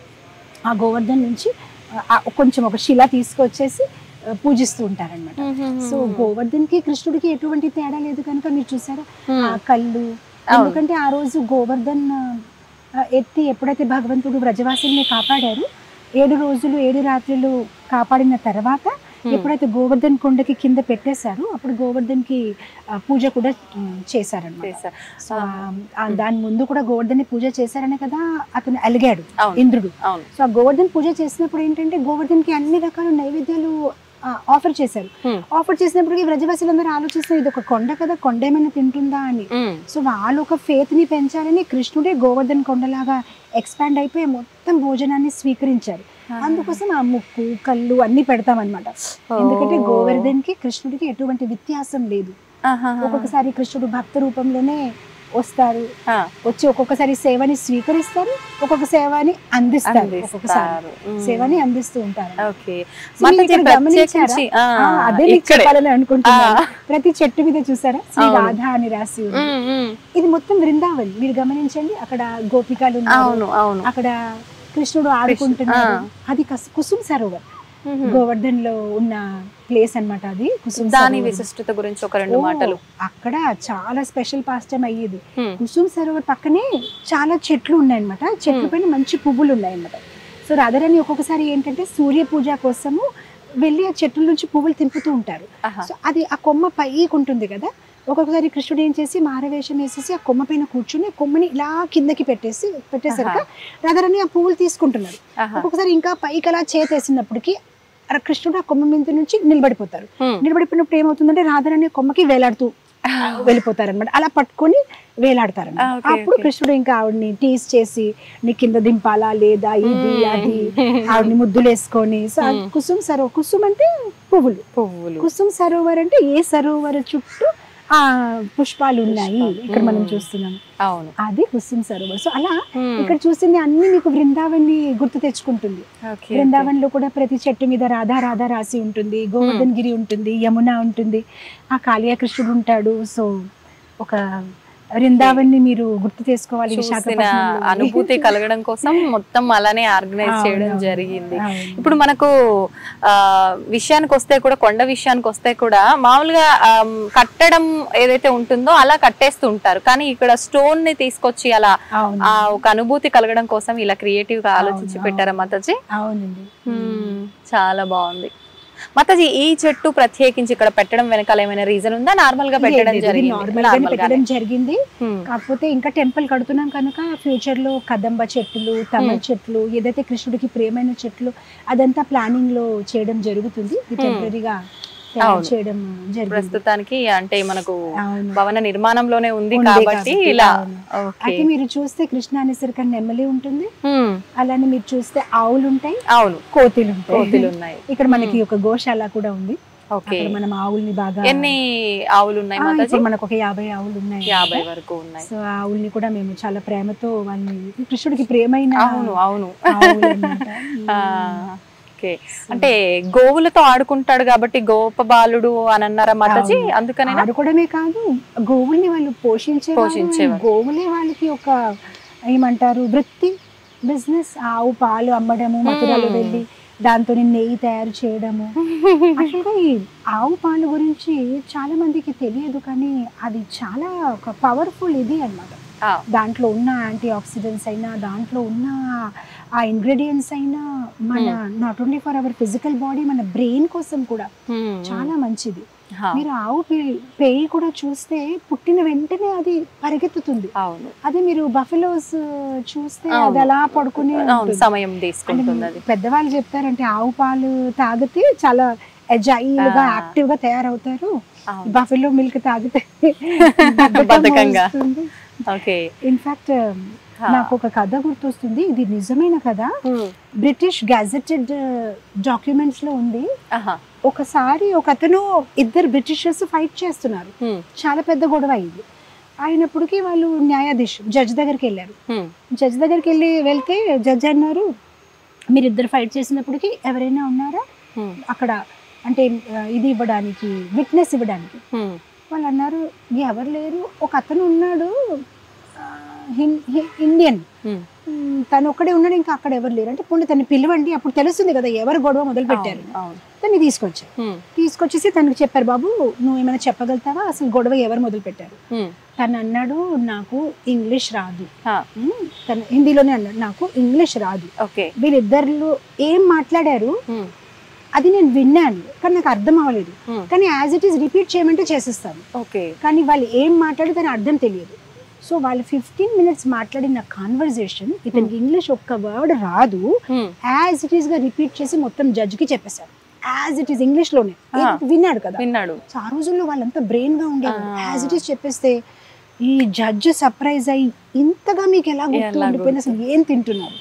ఆ గోవర్ధన్ నుంచి కొంచెం ఒక శిల తీసుకొచ్చేసి పూజిస్తూ ఉంటారనమాట. సో గోవర్ధన్కి కృష్ణుడికి ఎటువంటి తేడా లేదు కనుక మీరు చూసారా ఆ కళ్ళు, ఎందుకంటే ఆ రోజు గోవర్ధన్ ఎత్తి ఎప్పుడైతే భగవంతుడు వ్రజవాసుల్ని కాపాడారు 7 రోజులు 7 రాత్రులు కాపాడిన తర్వాత ఎప్పుడైతే గోవర్ధన్ కొండకి కింద పెట్టేశారు అప్పుడు గోవర్ధన్ కి పూజ కూడా చేశారన్నమాట. దాని ముందు కూడా గోవర్ధన్ పూజ చేశారనే కదా అతను అలిగాడు ఇంద్రుడు. సో ఆ గోవర్ధన్ పూజ చేసినప్పుడు ఏంటంటే గోవర్ధన్ కి అన్ని రకాల నైవేద్యాలు ఆఫర్ చేశారు. ఆఫర్ చేసినప్పటికీ వ్రజవాసులందరూ ఆలోచిస్తారు ఇది ఒక కొండ కదా, కొండ ఏమైనా తింటుందా అని. సో వాళ్ళు ఒక ఫేత్ ని పెంచాలని కృష్ణుడే గోవర్ధన్ కొండలాగా ఎక్స్పాండ్ అయిపోయి మొత్తం భోజనాన్ని స్వీకరించారు. అందుకోసం ఆ ముక్కు కళ్ళు అన్ని పెడతామన్నమాట. ఎందుకంటే గోవర్ధన్ కి కృష్ణుడికి ఎటువంటి వ్యత్యాసం లేదు. ఒక్కొక్కసారి కృష్ణుడు భక్త రూపంలోనే వస్తారు, వచ్చి ఒక్కొక్కసారి సేవని స్వీకరిస్తారు, ఒక్కొక్క సేవని అందిస్తారు, ఒక్కొక్కసారి సేవని అందిస్తూ ఉంటారు. అదే చెప్పాలని అనుకుంటున్నాను. ప్రతి చెట్టు మీద చూసారా శ్రీ రాధా అని రాసి ఉంది. ఇది మొత్తం బృందావన్. మీరు గమనించండి, అక్కడ గోపికలు ఉన్నారు, అక్కడ కృష్ణుడు ఆడుకుంటున్నారు. అది కుసుమ్ సరోవర్ గోవర్ధన్ లో ఉన్న ప్లేస్ అన్నమాట. అది కుసుమ్. దాని విశిష్టత గురించి ఒక 2 మాటలు. అక్కడ చాలా స్పెషల్ పాస్టమ్ అయ్యేది. కుసుమ్ సరోవర్ పక్కనే చాలా చెట్లు ఉన్నాయన్నమాట. చెట్ల పైన మంచి పువ్వులు ఉన్నాయన్నమాట. సో రాధారాణి ఒక్కొక్కసారి ఏంటంటే సూర్య పూజ కోసము వెళ్ళి ఆ చెట్ల నుంచి పువ్వులు తింపుతూ ఉంటారు. సో అది ఆ కొమ్మ పైకి ఉంటుంది కదా, ఒక్కొక్కసారి కృష్ణుడు ఏం చేసి మారవేషం వేసేసి ఆ కొమ్మ పైన కూర్చుని కొమ్మని ఇలా కిందకి పెట్టేసరికి రాధారాణి ఆ పువ్వులు తీసుకుంటున్నారు. ఒక్కొక్కసారి ఇంకా పైకి అలా చేతేసినప్పటికీ కృష్ణుడు ఆ కొమ్మ మీద నుంచి నిలబడిపోతారు. నిలబడిపోయినప్పుడు ఏమవుతుందంటే రాధారాణి కొమ్మకి వేలాడుతూ వెళ్ళిపోతారు అనమాట. అలా పట్టుకొని వేలాడతారు. అప్పుడు కృష్ణుడు ఇంకా ఆవిడని టీస్ చేసి నీ కింద దింపాలా లేదా ఇది అది ఆవిడని ముద్దులు వేసుకొని. కుసుమ్ సరోవర్, కుసుమ్ అంటే పువ్వులు, కుసుమ్ సరోవర్ అంటే ఏ సరోవర్ చుట్టూ ఆ పుష్పాలు ఉన్నాయి ఇక్కడ మనం చూస్తున్నాం. అవును, అది కుసుమ్ సరోవర్. సో అలా ఇక్కడ చూసింది అన్ని మీకు బృందావన్ ని గుర్తు తెచ్చుకుంటుంది. బృందావన్ లో కూడా ప్రతి చెట్టు మీద రాధా రాధా రాసి ఉంటుంది, గోవర్ధన్ గిరి ఉంటుంది, యమున ఉంటుంది, ఆ కాళియా కృష్ణుడు ఉంటాడు. సో ఒక బృందావన్ ని మీరు గుర్తు చేసుకోవాలి. అనుభూతి కలగడం కోసం మొత్తం అలానే ఆర్గనైజ్ చేయడం జరిగింది. ఇప్పుడు మనకు విషయానికి వస్తే కూడా, కొండ విషయానికి వస్తే కూడా మామూలుగా కట్టడం ఏదైతే ఉంటుందో అలా కట్టేస్తూ ఉంటారు, కానీ ఇక్కడ స్టోన్ ని తీసుకొచ్చి అలా ఒక అనుభూతి కలగడం కోసం ఇలా క్రియేటివ్ గా ఆలోచించి పెట్టారా మాతాజీ? అవునండి, చాలా బాగుంది. మాతాజీ, ఈ చెట్టు ప్రత్యేకించి ఇక్కడ పెట్టడం వెనకాల ఏమైనా రీజన్ ఉందా? నార్మల్ గా పెట్టడం జరిగింది. కాకపోతే ఇంకా టెంపుల్ కడుతున్నాం కనుక ఫ్యూచర్ లో కదంబ చెట్లు, తమ చెట్లు, ఏదైతే కృష్ణుడికి ప్రియమైన చెట్లు అదంతా ప్లానింగ్ లో చేయడం జరుగుతుంది. టెంపరీగా తయారు చేయడం జరిగింది. ప్రస్తుతానికి అంటే మనకు అవును. భవన నిర్మాణంలోనే ఉంది ఉంది కాబట్టి కాబట్టి, ఇలా అవును. ఓకే. అయితే మీరు చూస్తే కృష్ణా అనేసరికి నెమలి ఉంటుంది, అలానే మీరు చూస్తే ఆవులు ఉంటాయి, అవును, కోతులు ఉంటాయి. కోతులు ఉన్నాయి. ఇక్కడ మనకి ఒక గోశాల కూడా ఉంది. ఓకే. అక్కడ మనం ఆవుల్ని బాగా ఎన్ని ఆవులు ఉన్నాయి మాతాజీ? ఇప్పుడు మనకు ఒక 50 ఆవులు ఉన్నాయి. 50 వరకు ఉన్నాయి. సో ఆ ఆవుల్ని కూడా మేము చాలా ప్రేమతో వాళ్ళని, కృష్ణుడికి ప్రేమైన అవును అవును. ఆవులు అన్నమాట. ఓకే. అంటే గోవులతో ఆడుకుంటాడు కాబట్టి గోప బాలుడు అని అన్నారా మాతాజీ? అందుకనే ఆడుకోవడమే కాదు, గోవుల్ని వాళ్ళు పోషించేవారు. గోవులే వాళ్ళకి ఒక ఏమంటారు వృత్తి, బిజినెస్. ఆవు పాలు అమ్మడము, మథురలో వెళ్ళి దాంతో నెయ్యి తయారు చేయడము. అసలుగా ఈ ఆవు పాలు గురించి చాలా మందికి తెలియదు, కానీ అది చాలా ఒక పవర్ఫుల్ ఇది అన్నమాట. దాంట్లో ఉన్న యాంటీ ఆక్సిడెంట్స్ అయినా, దాంట్లో ఉన్న ఆ ఇంగ్రీడియంట్స్ అయినా మన not only for hour physical body, మన బ్రెయిన్ కోసం కూడా చాలా మంచిది. మీరు ఆవు పేయి కూడా చూస్తే పుట్టిన వెంటనే అది పరిగెత్తుతుంది. అదే మీరు బఫెలోస్ చూస్తే అది అలా పడుకునే సమయం తీసుకుంటుంది. పెద్దవాళ్ళు చెప్తారంటే ఆవు పాలు తాగితే చాలా ఎజైల్ గా, యాక్టివ్ గా తయారవుతారు. బఫెలో మిల్క్ తాగితే బద్ధకంగా. ఇన్ఫాక్ట్ నాకు ఒక కథ గుర్తొస్తుంది, ఇది నిజమైన కథ. బ్రిటిష్ గెజెటెడ్ డాక్యుమెంట్స్ లో ఉంది. ఒకసారి ఒక అతను, ఇద్దరు బ్రిటిషర్స్ ఫైట్ చేస్తున్నారు, చాలా పెద్ద గొడవ అయింది. అయినప్పటికీ వాళ్ళు న్యాయాధీశు జడ్జి దగ్గరికి వెళ్ళారు. జడ్జి దగ్గరికి వెళ్తే జడ్జి అన్నారు, మీరిద్దరు ఫైట్ చేసినప్పటికీ ఎవరైనా ఉన్నారా అక్కడ, అంటే ఇది ఇవ్వడానికి, విట్నెస్ ఇవ్వడానికి? వాళ్ళు అన్నారు ఎవరు లేరు, ఒక అతను ఉన్నాడు ఇండియన్, తను ఒక్కడే ఉన్నాడు, ఇంకా అక్కడ ఎవరు లేరు. అంటే పోనీ తను పిలవండి, అప్పుడు తెలుస్తుంది కదా ఎవరు గొడవ మొదలు పెట్టారు. తను తీసుకొచ్చేసి తనకు చెప్పారు, బాబు నువ్వు ఏమైనా చెప్పగలుగుతావా, అసలు గొడవ ఎవరు మొదలు పెట్టారు? తను అన్నాడు, నాకు ఇంగ్లీష్ రాదు. తను హిందీలోనే అన్నాడు, నాకు ఇంగ్లీష్ రాదు. వీళ్ళిద్దరు ఏం మాట్లాడారు అది నేను విన్నాను, కానీ నాకు అర్థం అవ్వలేదు. కానీ యాజ్ ఇట్ ఈస్ రిపీట్ చేయమంటే చేసేస్తాను, కానీ వాళ్ళు ఏం మాట్లాడి తన అర్థం తెలియదు. సో వాళ్ళు 15 minutes మాట్లాడిన కాన్వర్సేషన్, ఇతనికి ఇంగ్లీష్ ఒక్క వర్డ్ రాదు, యాజ్ ఇట్ ఈస్ గా రిపీట్ చేసి మొత్తం జడ్జ్ కి చెప్పేశారు. యాజ్ ఇట్ ఈస్ ఇంగ్లీష్ లోనే విన్నాడు కదా. సో ఆ రోజుల్లో వాళ్ళంతా బ్రెయిన్ గా ఉండేవారు. యాజ్ ఇట్ ఈస్ చెప్పేస్తే ఈ జడ్జ్ సర్ప్రైజ్ అయ్యి, ఇంతగా మీకు ఎలా గుర్తుండిపోయింది, అసలు ఏం తింటున్నారు?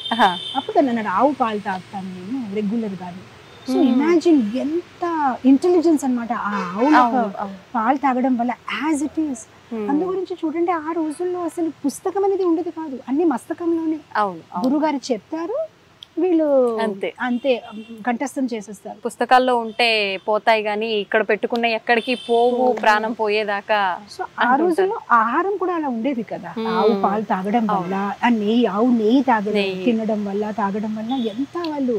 అప్పుడు తను అన్నాడు, ఆవు పాలు తాగుతాను నేను రెగ్యులర్ గాను. సో ఇమాజిన్ ఎంత ఇంటెలిజెన్స్ అన్నమాట ఆ ఆవు పాలు తాగడం వల్ల, యాజ్ ఇట్ ఈస్. అందు గురించి చూడండి, ఆ రోజుల్లో అసలు పుస్తకం అనేది ఉండదు కాదు, అన్ని మస్తకంలోనే గురుగారు చెప్తారు, వీళ్ళు అంతే కంఠస్థం చేసేస్తారు. పుస్తకాల్లో ఉంటే పోతాయి గానీ ఇక్కడ పెట్టుకున్న ఎక్కడికి పోవు, ప్రాణం పోయేదాకా. సో ఆ రోజుల్లో ఆహారం కూడా అలా ఉండేది కదా. ఆవు పాలు తాగడం వల్ల, ఆ నెయ్యి, ఆవు నెయ్యి తినడం వల్ల, తాగడం వల్ల ఎంత వాళ్ళు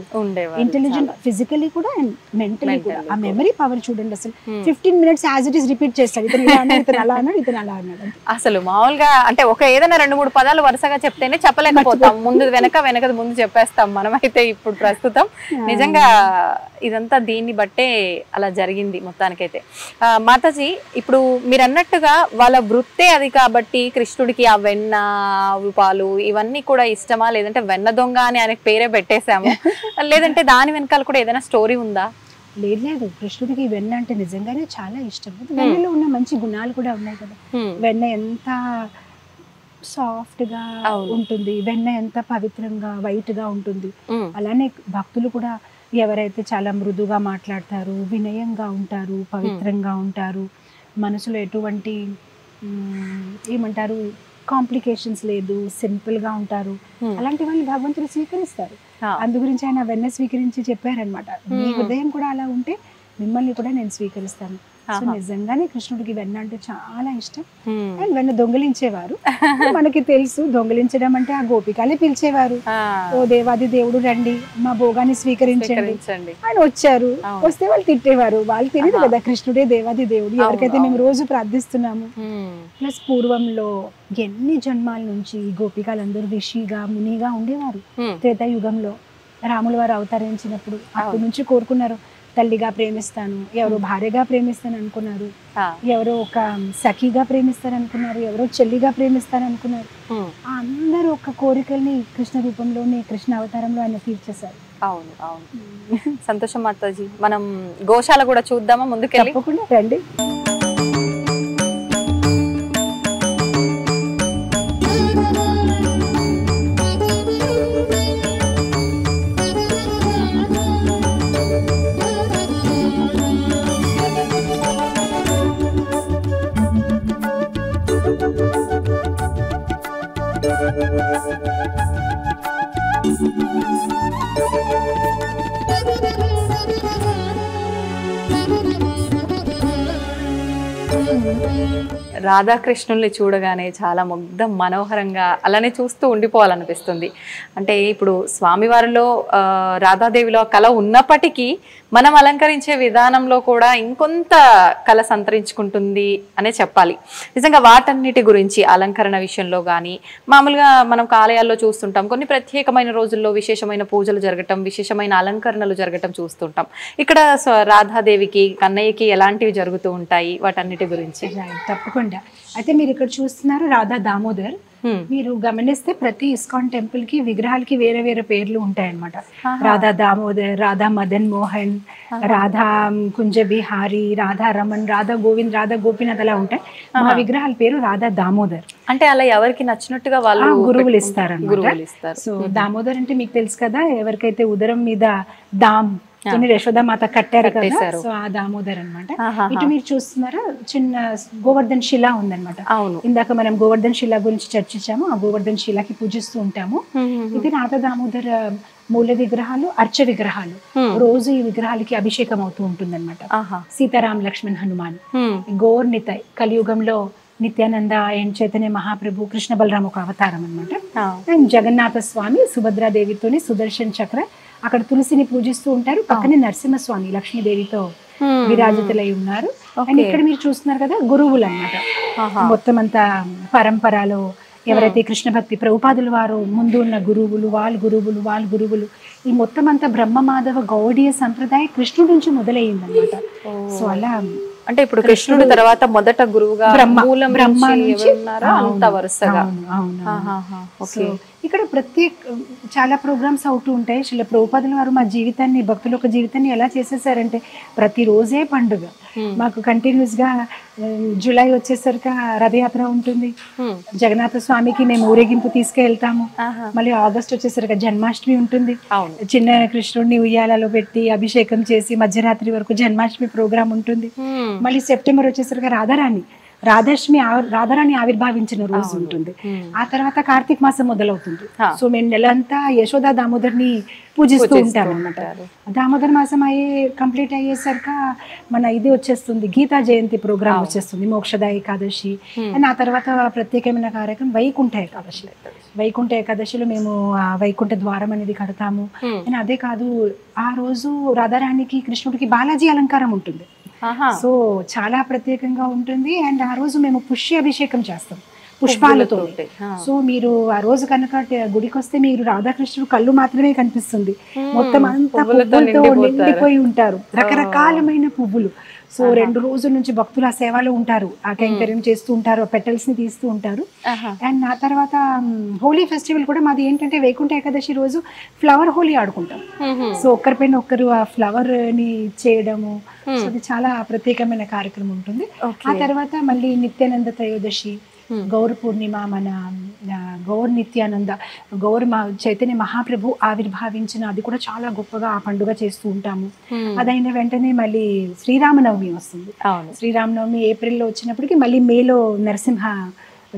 ఇంటెలిజెంట్, ఫిజికలీ కూడా అండ్ మెంటలీ కూడా. ఆ మెమరీ పవర్ చూడండి, అసలు 15 minutes as it is repeat చేస్తారు. ఇతను ఇలా అన్నాడు, ఇతను అలా అన్నాడు, ఇతను అలా అన్నాడు. అసలు మామూలుగా అంటే ఒక ఏదైనా 2-3 పదాలు వరుసగా చెప్తేనే చెప్పలేకపోతాం, ముందు వెనక ముందు చెప్పేస్తాం మనమైతే. ఇప్పుడు ప్రస్తుతం నిజంగా ఇదంతా దీన్ని బట్టే అలా జరిగింది మొత్తానికైతే. మాతాజీ, ఇప్పుడు మీరు అన్నట్టుగా వాళ్ళ వృత్తే అది కాబట్టి కృష్ణుడికి ఆ వెన్న, ఆవు పాలు ఇవన్నీ కూడా ఇష్టమా, లేదంటే వెన్న దొంగ అని ఆయనకు పేరే పెట్టేశాము, లేదంటే దాని వెనకాల కూడా ఏదైనా స్టోరీ ఉందా? లేదు, కృష్ణుడికి వెన్న అంటే నిజంగానే చాలా ఇష్టం. వెన్నలో ఉన్న మంచి గుణాలు కూడా ఉన్నాయి కదా. వెన్న ఎంత సాఫ్ట్ గా ఉంటుంది, వెన్న ఎంత పవిత్రంగా వైట్ గా ఉంటుంది. అలానే భక్తులు కూడా ఎవరైతే చాలా మృదుగా మాట్లాడతారు, వినయంగా ఉంటారు, పవిత్రంగా ఉంటారు, మనసులో ఎటువంటి ఏమంటారు కాంప్లికేషన్స్ లేదు, సింపుల్ గా ఉంటారు, అలాంటి వాళ్ళు భగవంతుడు స్వీకరిస్తారు. అందు గురించి ఆయన వెన్న స్వీకరించి చెప్పారనమాట, మీ హృదయం కూడా అలా ఉంటే మిమ్మల్ని కూడా నేను స్వీకరిస్తాను. సో నిజంగానే కృష్ణుడికి వెన్న అంటే చాలా ఇష్టం. అండ్ వెన్న దొంగిలించేవారు, మనకి తెలుసు దొంగిలించడం అంటే ఆ గోపికలే పిలిచేవారు, ఓ దేవాది దేవుడు రండి మా భోగాన్ని స్వీకరించండి. ఆయన వచ్చారు, వస్తే వాళ్ళు తిట్టేవారు, వాళ్ళు తెలియదు కదా కృష్ణుడే దేవాది దేవుడు, ఎవరికైతే మేము రోజు ప్రార్థిస్తున్నాము. ప్లస్ పూర్వంలో ఎన్ని జన్మాల నుంచి గోపికలందరూ ఋషిగా మునిగా ఉండేవారు. త్రేతాయుగంలో రాముల వారు అవతరించినప్పుడు అప్పటి నుంచి కోరుకున్నారు, తల్లిగా ప్రేమిస్తాను, ఎవరో భార్యగా ప్రేమిస్తాను అనుకున్నారు, ఎవరో ఒక సఖిగా ప్రేమిస్తారు అనుకున్నారు, ఎవరో చెల్లిగా ప్రేమిస్తారు అనుకున్నారు. అందరూ ఒక కోరికల్ని కృష్ణ రూపంలోనే, కృష్ణ అవతారంలో ఆయన తీర్చేశారు. అవును అవును. సంతోషం మాతాజీ. మనం గోశాల కూడా చూద్దామా ముందుకెళ్ళి? తప్పకుండా రండి. రాధాకృష్ణుల్ని చూడగానే చాలా ముగ్ధ మనోహరంగా అలానే చూస్తూ ఉండిపోవాలనిపిస్తుంది. అంటే ఇప్పుడు స్వామివారిలో రాధాదేవిలో కళ ఉన్నప్పటికీ మనం అలంకరించే విధానంలో కూడా ఇంకొంత కళ సంతరించుకుంటుంది అనే చెప్పాలి. నిజంగా వాటన్నిటి గురించి అలంకరణ విషయంలో కానీ మామూలుగా మనం ఆలయాల్లో చూస్తుంటాం, కొన్ని ప్రత్యేకమైన రోజుల్లో విశేషమైన పూజలు జరగటం, విశేషమైన అలంకరణలు జరగటం చూస్తుంటాం. ఇక్కడ రాధాదేవికి కన్నయ్యకి ఎలాంటివి జరుగుతూ ఉంటాయి వాటన్నిటి గురించి? తప్పకుండా. అయితే మీరు ఇక్కడ చూస్తున్నారు రాధా దామోదర్. మీరు గమనిస్తే ప్రతి ఇస్కాన్ టెంపుల్ కి విగ్రహాలకి వేరే వేరే పేర్లు ఉంటాయన్నమాట. రాధా దామోదర్, రాధా మదన్ మోహన్, రాధా కుంజ బిహారీ, రాధా రమణ్, రాధా గోవింద్, రాధా గోపీనాథ్ అలా ఉంటాయి. మా విగ్రహాల పేరు రాధా దామోదర్. అంటే అలా ఎవరికి నచ్చినట్టుగా వాళ్ళు గురువులు ఇస్తారు. సో దామోదర్ అంటే మీకు తెలుసు కదా, ఎవరికైతే ఉదరం మీద దామ్ యశోదామాత కట్టారు కదా, సో ఆ దామోదర్ అనమాట. ఇటు మీరు చూస్తున్నారా చిన్న గోవర్ధన్ శిల ఉందన్నమాట. ఇందాక మనం గోవర్ధన్ శిల గురించి చర్చించాము. ఆ గోవర్ధన్ శిలకి పూజిస్తూ ఉంటాము. ఇది రాధా దామోదర్ మూల విగ్రహాలు, అర్చ విగ్రహాలు. రోజు ఈ విగ్రహాలకి అభిషేకం అవుతూ ఉంటుంది అనమాట. సీతారాం లక్ష్మణ్ హనుమాన్, గోర్ నితాయ్ కలియుగంలో నిత్యానంద అండ్ చైతన్య మహాప్రభు, కృష్ణ బలరామ ఒక అవతారం అనమాట. అండ్ జగన్నాథ స్వామి సుభద్రాదేవితోని సుదర్శన్ చక్ర, అక్కడ తులసిని పూజిస్తూ ఉంటారు. పక్కనే నరసింహస్వామి లక్ష్మీదేవితో విరాజితులై ఉన్నారు. అండ్ ఇక్కడ మీరు చూస్తున్నారు కదా గురువులు అన్నమాట. మొత్తం అంతా పరంపరలో ఎవరైతే కృష్ణ భక్తి ప్రభుపాదుల వారు ముందు ఉన్న గురువులు, వాళ్ళ గురువులు ఈ మొత్తం అంతా బ్రహ్మ మాధవ గౌడీయ సంప్రదాయ కృష్ణుడి నుంచి మొదలయ్యింది అనమాట. సో అలా అంటే ఇప్పుడు కృష్ణుడి తర్వాత మొదట గురువుగా బ్రహ్మ నుంచి అంత వరుసగా. ఇక్కడ చాలా ప్రోగ్రామ్స్ అవుతూ ఉంటాయి. శిల ప్రభుపాదుల వారు మా జీవితాన్ని, భక్తుల యొక్క జీవితాన్ని ఎలా చేసేసారంటే ప్రతిరోజే పండుగ. మాకు కంటిన్యూస్ గా జూలై వచ్చేసరికి రథయాత్ర ఉంటుంది. జగన్నాథ స్వామికి మేము ఊరేగింపు తీసుకెళ్తాము. మళ్ళీ ఆగస్ట్ వచ్చేసరికి జన్మాష్టమి ఉంటుంది. చిన్న కృష్ణుడిని ఉయ్యాలలో పెట్టి అభిషేకం చేసి మధ్యరాత్రి వరకు జన్మాష్టమి ప్రోగ్రామ్ ఉంటుంది. మళ్ళీ సెప్టెంబర్ వచ్చేసరికి రాధారాణి ఆవిర్భావించిన రోజు ఉంటుంది. ఆ తర్వాత కార్తీక మాసం మొదలవుతుంది. సో మేము నెలంతా యశోదా దామోదర్ని పూజిస్తూ ఉంటాం అనమాట. దామోదర్ మాసం కంప్లీట్ అయ్యేసరికి మన ఇది వచ్చేస్తుంది, గీతా జయంతి ప్రోగ్రామ్ వచ్చేస్తుంది, మోక్షద ఏకాదశి. అండ్ ఆ తర్వాత ప్రత్యేకమైన కార్యక్రమం వైకుంఠ ఏకాదశి. వైకుంఠ ఏకాదశిలో మేము వైకుంఠ ద్వారం అనేది కడతాము. అండ్ అదే కాదు, ఆ రోజు రాధారాణికి కృష్ణుడికి బాలాజీ అలంకారం ఉంటుంది. సో చాలా ప్రత్యేకంగా ఉంటుంది. అండ్ ఆ రోజు మేము పుష్యాభిషేకం చేస్తాం పుష్పాలతో. సో మీరు ఆ రోజు కనుక గుడికి వస్తే మీరు రాధాకృష్ణుడు కళ్ళు మాత్రమే కనిపిస్తుంది, మొత్తం అంతా పువ్వులతో నిండిపోయి ఉంటారు, రకరకాలమైన పువ్వులు. సో 2 రోజుల నుంచి భక్తులు ఆ సేవలో ఉంటారు, ఆ కైంకర్యం చేస్తూ ఉంటారు, పెటల్స్ ని తీస్తూ ఉంటారు. అండ్ ఆ తర్వాత హోలీ ఫెస్టివల్ కూడా మాది ఏంటంటే వైకుంఠ ఏకాదశి రోజు ఫ్లవర్ హోలీ ఆడుకుంటాం. సో ఒక్కరిపైన ఒక్కరు ఆ ఫ్లవర్ ని చేయడము, సో అది చాలా ప్రత్యేకమైన కార్యక్రమం ఉంటుంది. ఆ తర్వాత మళ్ళీ నిత్యానంద త్రయోదశి, గౌర పూర్ణిమ, మన గౌర్ నిత్యానంద చైతన్య మహాప్రభు ఆవిర్భావించిన, అది కూడా చాలా గొప్పగా ఆ పండుగ చేస్తూ ఉంటాము. అదైన వెంటనే మళ్ళీ శ్రీరామనవమి వస్తుంది. శ్రీరామనవమి ఏప్రిల్లో వచ్చినప్పటికీ మళ్ళీ మేలో నరసింహ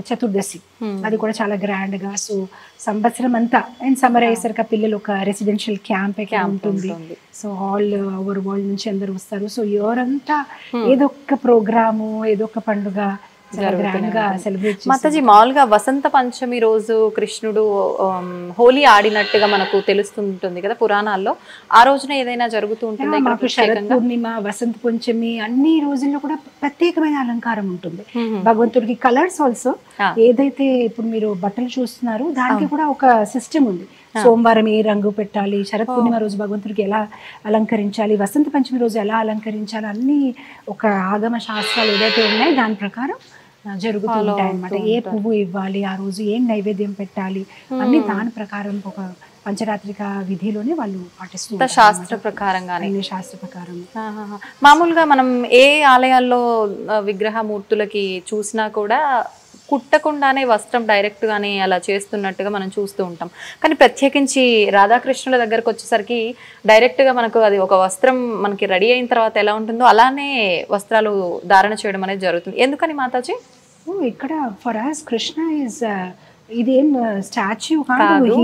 చతుర్దశి, అది కూడా చాలా గ్రాండ్ గా. సో సంవత్సరం అంతా అండ్ సమ్మర్ అయ్యేసరికి పిల్లలు ఒక రెసిడెన్షియల్ క్యాంప్ ఉంటుంది. సో ఆల్ ఓవర్ వరల్డ్ నుంచి అందరు వస్తారు. సో ఇయర్ అంతా ఏదో ఒక ప్రోగ్రాము, ఏదో ఒక పండుగ మాతాజీ. మామూలుగా వసంత పంచమి రోజు కృష్ణుడు హోలీ ఆడినట్టుగా మనకు తెలుస్తుంటుంది కదా పురాణాల్లో. ఆ రోజున ఏదైనా జరుగుతూ ఉంటుంది? మాకు శరత్ పూర్ణిమ, వసంత పంచమి అన్ని రోజుల్లో కూడా ప్రత్యేకమైన అలంకారం ఉంటుంది భగవంతుడికి. కలర్స్ ఆల్సో, ఏదైతే ఇప్పుడు మీరు బట్టలు చూస్తున్నారు దానికి కూడా ఒక సిస్టమ్ ఉంది. సోమవారం ఏ రంగు పెట్టాలి, శరత్ పూర్ణిమ రోజు భగవంతుడికి ఎలా అలంకరించాలి, వసంత పంచమి రోజు ఎలా అలంకరించాలి, అన్ని ఒక ఆగమ శాస్త్రాలు ఏదైతే ఉన్నాయో దాని ప్రకారం జరుగుతూ ఉంటాయి అన్నమాట. ఏ పువ్వు ఇవ్వాలి, ఆ రోజు ఏం నైవేద్యం పెట్టాలి, అన్ని దాని ప్రకారం ఒక పంచరాత్రిక విధిలోనే వాళ్ళు పాటిస్తూ శాస్త్ర ప్రకారంగానే శాస్త్ర ప్రకారం. మామూలుగా మనం ఏ ఆలయాల్లో విగ్రహమూర్తులకి చూసినా కూడా కుట్టకుండానే వస్త్రం డైరెక్ట్ గానే అలా చేస్తున్నట్టుగా మనం చూస్తూ ఉంటాం. కానీ ప్రత్యేకించి రాధాకృష్ణుల దగ్గరకు వచ్చేసరికి డైరెక్ట్ గా మనకు అది ఒక వస్త్రం మనకి రెడీ అయిన తర్వాత ఎలా ఉంటుందో అలానే వస్త్రాలు ధారణ చేయడం అనేది జరుగుతుంది. ఎందుకని మాతాజీ? ఇక్కడ ఫర్ అస్ కృష్ణ ఇస్ ఇదేం స్టాచ్యూ కాదు,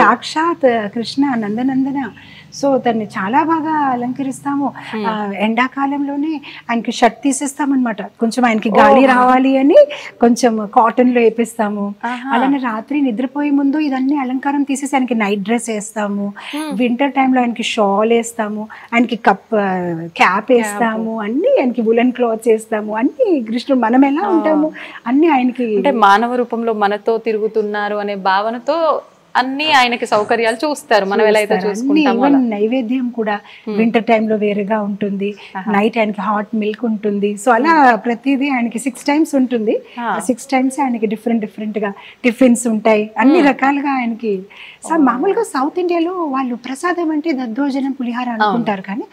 సాక్షాత్ కృష్ణ నందనందన. సో దాన్ని చాలా బాగా అలంకరిస్తాము. ఎండాకాలంలోనే ఆయనకి షర్ట్ తీసేస్తామన్నమాట, కొంచెం ఆయనకి గాలి రావాలి అని కొంచెం కాటన్ లో వేపిస్తాము. అలానే రాత్రి నిద్రపోయే ముందు ఇదన్నీ అలంకారం తీసేసి ఆయనకి నైట్ డ్రెస్ వేస్తాము. వింటర్ టైంలో ఆయనకి షాల్ వేస్తాము, ఆయనకి క్యాప్ వేస్తాము, అన్ని ఆయనకి వులెన్ క్లాత్స్ వేస్తాము. అన్ని కృష్ణుడు మనం ఎలా ఉంటాము అన్ని ఆయనకి, అంటే మానవ రూపంలో మనతో తిరుగుతున్నారు అనే భావనతో అన్ని ఆయనకి సౌకర్యాలు చూస్తారు మనం ఎలా అయితే చూసుకుంటామో. నైవేద్యం కూడా వింటర్ టైంలో వేరేగా ఉంటుంది, నైట్ ఆయనకి హాట్ మిల్క్ ఉంటుంది. సో అలా ప్రతిదీ ఆయనకి 6 times ఉంటుంది. 6 times ఆయనకి డిఫరెంట్ గా టిఫిన్స్ ఉంటాయి, అన్ని రకాలుగా ఆయనకి. మామూలుగా సౌత్ ఇండియాలో వాళ్ళు ప్రసాదం అంటే దద్దోజనం పులిహార అనుకుంటారు, కానీ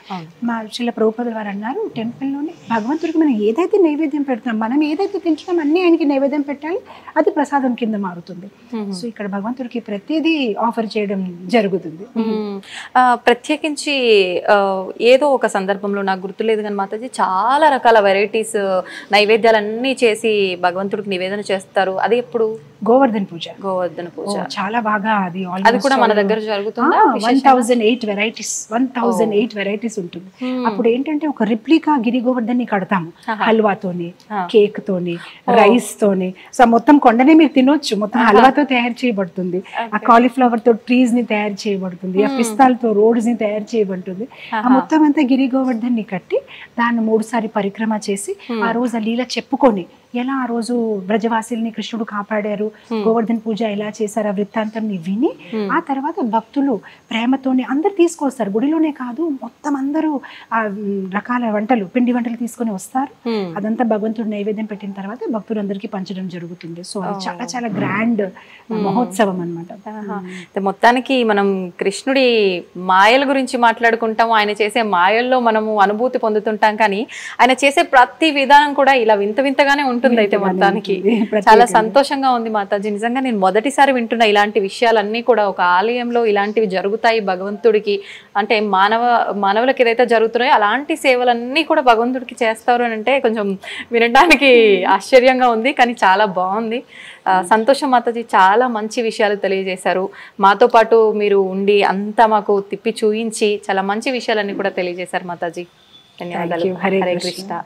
మా శిల ప్రభుపాదుల వారు అన్నారు టెంపుల్లోనే భగవంతుడికి మనం ఏదైతే నైవేద్యం పెడుతున్నాం, మనం ఏదైతే తింటున్నాం అన్ని ఆయనకి నైవేద్యం పెట్టాలి, అది ప్రసాదం కింద మారుతుంది. సో ఇక్కడ భగవంతుడికి ప్రతిదీ ఆఫర్ చేయడం జరుగుతుంది. ప్రత్యేకించి ఏదో ఒక సందర్భంలో నాకు గుర్తులేదు కానీ మాతాజీ చాలా రకాల వెరైటీస్ నైవేద్యాలన్నీ చేసి భగవంతుడికి నివేదన చేస్తారు. అది ఎప్పుడు? గోవర్ధన పూజ. గోవర్ధన పూజ చాలా బాగా అది కూడా మన దగ్గర జరుగుతుంది. 1008 వెరైటీస్ ఉంటుంది. అప్పుడు ఏంటంటే ఒక రిప్లికా గిరి గోవర్ధన్ కడతాము, హల్వాతోని, కేక్ తోని, రైస్ తోని. సో మొత్తం కొండనే మీరు తినొచ్చు, మొత్తం హల్వాతో తయారు చేయబడుతుంది. ఆ కాలీఫ్లవర్ తో ట్రీస్ ని తయారు చేయబడుతుంది, ఆ పిస్తాలతో రోడ్స్ ని తయారు చేయబడుతుంది. ఆ మొత్తం అంతా గిరి గోవర్ధన్ కట్టి దాన్ని 3 సారి పరిక్రమ చేసి ఆ రోజు ఆ లీల చెప్పుకొని ఎలా ఆ రోజు బ్రజవాసుల్ని కృష్ణుడు కాపాడారు, గోవర్ధన్ పూజ ఎలా చేశారు, ఆ వృత్తాంతం విని ఆ తర్వాత భక్తులు ప్రేమతోని అందరు తీసుకొస్తారు. గుడిలోనే కాదు, మొత్తం అందరూ ఆ రకాల వంటలు, పిండి వంటలు తీసుకొని వస్తారు. అదంతా భగవంతుడు నైవేద్యం పెట్టిన తర్వాత భక్తులు అందరికీ పంచడం జరుగుతుంది. సో అది చాలా చాలా గ్రాండ్ మహోత్సవం అన్నమాట. మొత్తానికి మనం కృష్ణుడి మాయల గురించి మాట్లాడుకుంటాము, ఆయన చేసే మాయల్లో మనము అనుభూతి పొందుతుంటాం, కానీ ఆయన చేసే ప్రతి విధానం కూడా ఇలా వింత వింతగానే ఉంటుంది. అయితే మొత్తానికి చాలా సంతోషంగా ఉంది మాతాజీ. నిజంగా నేను మొదటిసారి వింటున్నా ఇలాంటి విషయాలన్నీ కూడా. ఒక ఆలయంలో ఇలాంటివి జరుగుతాయి భగవంతుడికి, అంటే మానవులకి ఏదైతే జరుగుతున్నాయో అలాంటి సేవలన్నీ కూడా భగవంతుడికి చేస్తారు అని అంటే కొంచెం వినడానికి ఆశ్చర్యంగా ఉంది, కానీ చాలా బాగుంది. సంతోషం మాతాజీ, చాలా మంచి విషయాలు తెలియజేశారు. మాతో పాటు మీరు ఉండి అంతా మాకు తిప్పి చూయించి చాలా మంచి విషయాలన్నీ కూడా తెలియజేశారు మాతాజీ. ధన్యవాదాలు. హరే కృష్ణ.